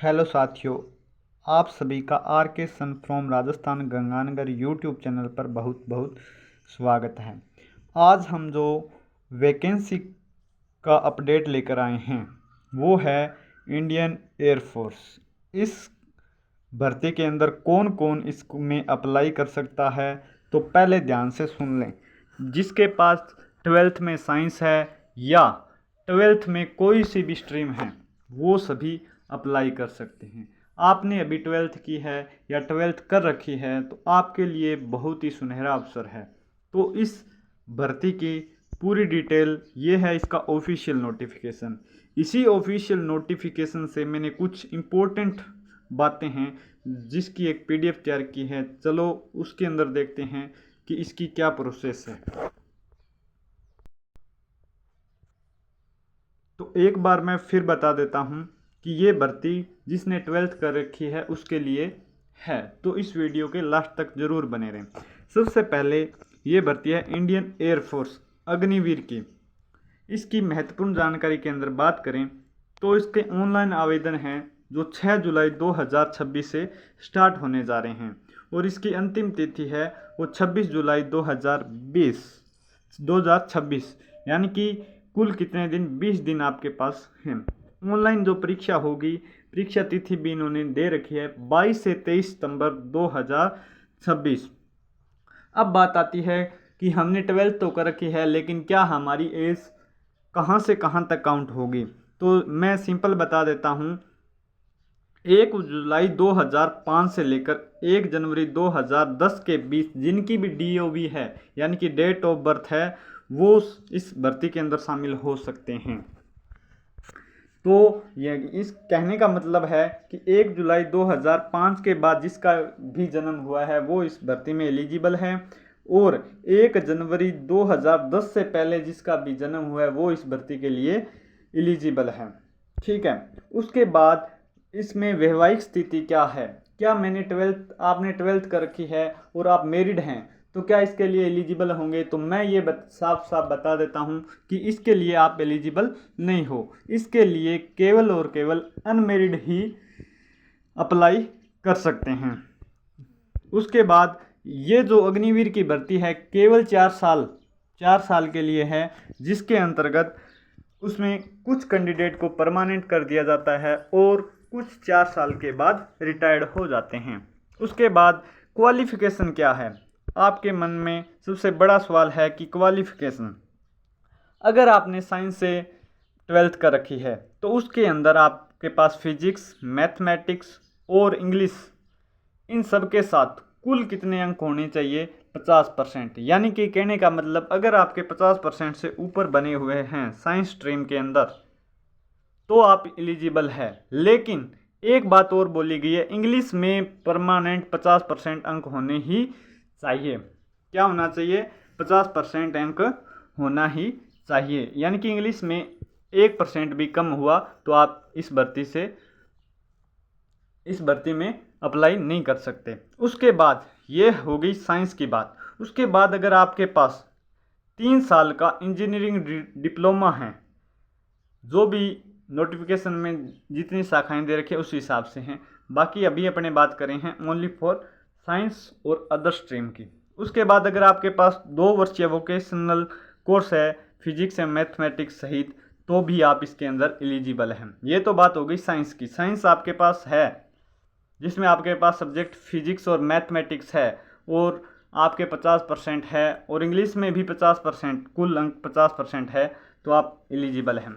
Hello साथियों, आप सभी का R K son from Rajasthan Ganganagar YouTube channel पर बहुत बहुत स्वागत है। आज हम जो वैकेंसी का अपडेट लेकर आए हैं वो है इंडियन एयरफोर्स। इस भर्ती के अंदर कौन कौन इसमें अप्लाई कर सकता है, तो पहले ध्यान से सुन लें। जिसके पास 12th में साइंस है या 12th में कोई सी भी स्ट्रीम है वो सभी अप्लाई कर सकते हैं। आपने अभी 12th की है या 12th कर रखी है तो आपके लिए बहुत ही सुनहरा अवसर है। तो इस भर्ती की पूरी डिटेल ये है, इसका ऑफिशियल नोटिफिकेशन। इसी ऑफिशियल नोटिफिकेशन से मैंने कुछ इम्पोर्टेंट बातें हैं जिसकी एक पीडीएफ तैयार की है। चलो उसके अंदर देखते हैं कि इसकी क्या प्रोसेस है। तो एक बार मैं फिर बता देता हूँ कि ये भर्ती जिसने 12th कर रखी है उसके लिए है, तो इस वीडियो के लास्ट तक जरूर बने रहें। सबसे पहले ये भर्ती है इंडियन एयरफोर्स अग्निवीर की। इसकी महत्वपूर्ण जानकारी के अंदर बात करें तो इसके ऑनलाइन आवेदन हैं जो 6 जुलाई 2026 से स्टार्ट होने जा रहे हैं और इसकी अंतिम तिथि है वो 26 जुलाई 2026, यानी कि कुल कितने दिन, 20 दिन आपके पास हैं। ऑनलाइन जो परीक्षा होगी, परीक्षा तिथि भी इन्होंने दे रखी है 22 से 23 सितंबर 2026। अब बात आती है कि हमने 12th तो कर रखी है लेकिन क्या हमारी एज कहाँ से कहाँ तक काउंट होगी, तो मैं सिंपल बता देता हूँ। 1 जुलाई 2005 से लेकर 1 जनवरी 2010 के बीच जिनकी भी डीओबी है यानी कि डेट ऑफ बर्थ है वो इस भर्ती के अंदर शामिल हो सकते हैं। तो ये इस कहने का मतलब है कि 1 जुलाई 2005 के बाद जिसका भी जन्म हुआ है वो इस भर्ती में एलिजिबल है और 1 जनवरी 2010 से पहले जिसका भी जन्म हुआ है वो इस भर्ती के लिए एलिजिबल है। ठीक है, उसके बाद इसमें वैवाहिक स्थिति क्या है। क्या आपने 12th कर रखी है और आप मैरिड हैं तो क्या इसके लिए एलिजिबल होंगे, तो मैं ये साफ साफ बता देता हूँ कि इसके लिए आप एलिजिबल नहीं हो। इसके लिए केवल और केवल अनमैरिड ही अप्लाई कर सकते हैं। उसके बाद ये जो अग्निवीर की भर्ती है केवल 4 साल के लिए है, जिसके अंतर्गत उसमें कुछ कैंडिडेट को परमानेंट कर दिया जाता है और कुछ 4 साल के बाद रिटायर्ड हो जाते हैं। उसके बाद क्वालिफिकेशन क्या है, आपके मन में सबसे बड़ा सवाल है कि क्वालिफिकेशन। अगर आपने साइंस से 12th कर रखी है तो उसके अंदर आपके पास फिजिक्स, मैथमेटिक्स और इंग्लिश इन सब के साथ कुल कितने अंक होने चाहिए, 50%। यानी कि कहने का मतलब अगर आपके 50% से ऊपर बने हुए हैं साइंस स्ट्रीम के अंदर तो आप एलिजिबल है। लेकिन एक बात और बोली गई है, इंग्लिश में परमानेंट 50% अंक होने ही चाहिए। क्या होना चाहिए, 50% अंक होना ही चाहिए। यानी कि इंग्लिश में 1% भी कम हुआ तो आप इस भर्ती में अप्लाई नहीं कर सकते। उसके बाद ये हो गई साइंस की बात। उसके बाद अगर आपके पास 3 साल का इंजीनियरिंग डिप्लोमा है, जो भी नोटिफिकेशन में जितनी शाखाएं दे रखी है उस हिसाब से हैं, बाकी अभी अपने बात करें हैं ओनली फॉर साइंस और अदर स्ट्रीम की। उसके बाद अगर आपके पास 2 वर्षीय वोकेशनल कोर्स है फिजिक्स एंड मैथमेटिक्स सहित तो भी आप इसके अंदर एलिजिबल हैं। ये तो बात हो गई साइंस की। साइंस आपके पास है जिसमें आपके पास सब्जेक्ट फिजिक्स और मैथमेटिक्स है और आपके 50% है और इंग्लिश में भी 50%, कुल अंक 50% है तो आप एलिजिबल हैं।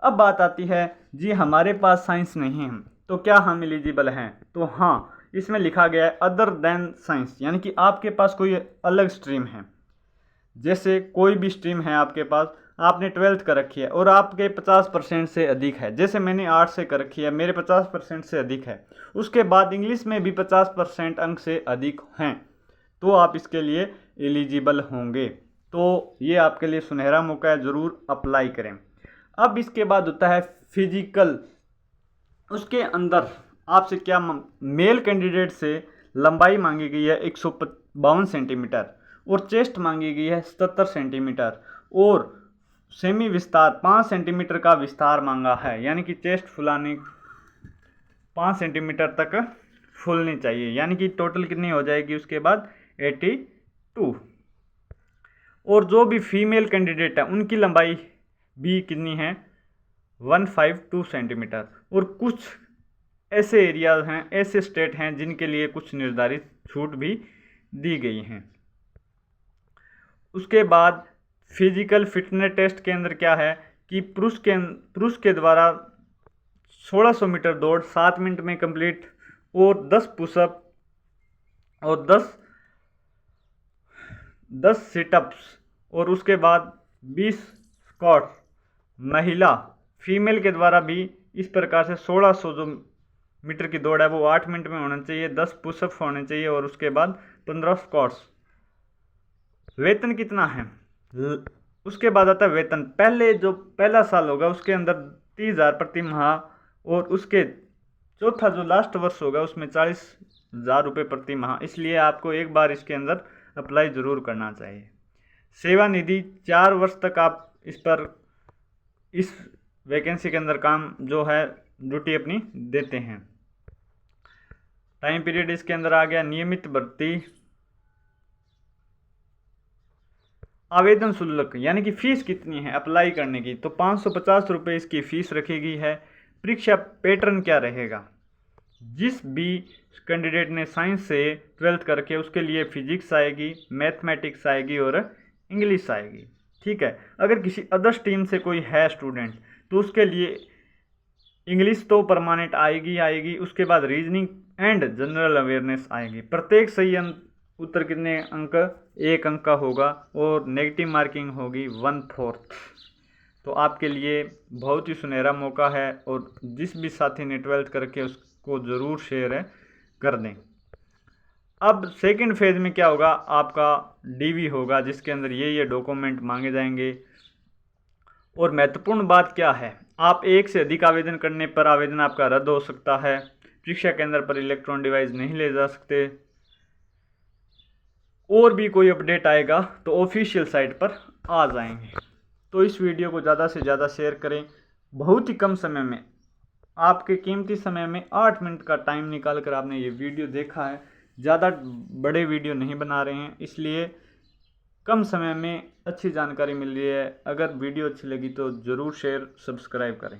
अब बात आती है जी हमारे पास साइंस नहीं है तो क्या हम एलिजिबल हैं, तो हाँ, इसमें लिखा गया है अदर देन साइंस, यानी कि आपके पास कोई अलग स्ट्रीम है। जैसे कोई भी स्ट्रीम है आपके पास, आपने 12th कर रखी है और आपके 50% से अधिक है, जैसे मैंने आर्ट्स से कर रखी है, मेरे 50% से अधिक है। उसके बाद इंग्लिश में भी 50% अंक से अधिक हैं तो आप इसके लिए एलिजिबल होंगे। तो ये आपके लिए सुनहरा मौका है, ज़रूर अप्लाई करें। अब इसके बाद होता है फिजिकल। उसके अंदर आपसे क्या मेल कैंडिडेट से लंबाई मांगी गई है 152 सेंटीमीटर और चेस्ट मांगी गई है 77 सेंटीमीटर और सेमी विस्तार 5 सेंटीमीटर का विस्तार मांगा है, यानी कि चेस्ट फुलाने 5 सेंटीमीटर तक फूलनी चाहिए, यानी कि टोटल कितनी हो जाएगी उसके बाद 82। और जो भी फीमेल कैंडिडेट है उनकी लंबाई भी कितनी है 152 सेंटीमीटर। और कुछ ऐसे एरियाज हैं, ऐसे स्टेट हैं जिनके लिए कुछ निर्धारित छूट भी दी गई हैं। उसके बाद फिजिकल फिटनेस टेस्ट के अंदर क्या है कि पुरुष के द्वारा 1600 मीटर दौड़ 7 मिनट में कंप्लीट, और 10 पुशअप और 10 सिटअप्स, और उसके बाद 20 स्क्वाट्स। महिला फीमेल के द्वारा भी इस प्रकार से 1600 जो मीटर की दौड़ है वो 8 मिनट में होना चाहिए, 10 पुशअप होने चाहिए, और उसके बाद 15 स्क्वाट्स। वेतन कितना है उसके बाद आता है वेतन। पहला साल होगा उसके अंदर 30,000 प्रति माह, और उसके चौथा जो लास्ट वर्ष होगा उसमें 40,000 रुपये प्रति माह। इसलिए आपको एक बार इसके अंदर अप्लाई ज़रूर करना चाहिए। सेवा निधि 4 वर्ष तक आप इस वैकेंसी के अंदर काम जो है ड्यूटी अपनी देते हैं। टाइम पीरियड इसके अंदर आ गया। नियमित भर्ती। आवेदन शुल्क यानी कि फीस कितनी है अप्लाई करने की, तो 550 रुपये इसकी फ़ीस रखी गई है। परीक्षा पैटर्न क्या रहेगा, जिस भी कैंडिडेट ने साइंस से 12th करके उसके लिए फिजिक्स आएगी, मैथमेटिक्स आएगी और इंग्लिश आएगी। ठीक है, अगर किसी अदर स्ट्रीम से कोई है स्टूडेंट तो उसके लिए इंग्लिश तो परमानेंट आएगी। उसके बाद रीजनिंग एंड जनरल अवेयरनेस आएगी। प्रत्येक सही उत्तर कितने अंक, 1 अंक का होगा, और नेगेटिव मार्किंग होगी 1/4। तो आपके लिए बहुत ही सुनहरा मौका है, और जिस भी साथी ने 12th करके उसको ज़रूर शेयर कर दें। अब सेकंड फेज में क्या होगा, आपका डीवी होगा जिसके अंदर ये डॉक्यूमेंट मांगे जाएंगे। और महत्वपूर्ण बात क्या है, आप एक से अधिक आवेदन करने पर आवेदन आपका रद्द हो सकता है। परीक्षा केंद्र पर इलेक्ट्रॉनिक डिवाइस नहीं ले जा सकते। और भी कोई अपडेट आएगा तो ऑफिशियल साइट पर आ जाएंगे। तो इस वीडियो को ज़्यादा से ज़्यादा शेयर करें। बहुत ही कम समय में, आपके कीमती समय में 8 मिनट का टाइम निकाल कर आपने ये वीडियो देखा है। ज़्यादा बड़े वीडियो नहीं बना रहे हैं, इसलिए कम समय में अच्छी जानकारी मिल रही है। अगर वीडियो अच्छी लगी तो ज़रूर शेयर सब्सक्राइब करें।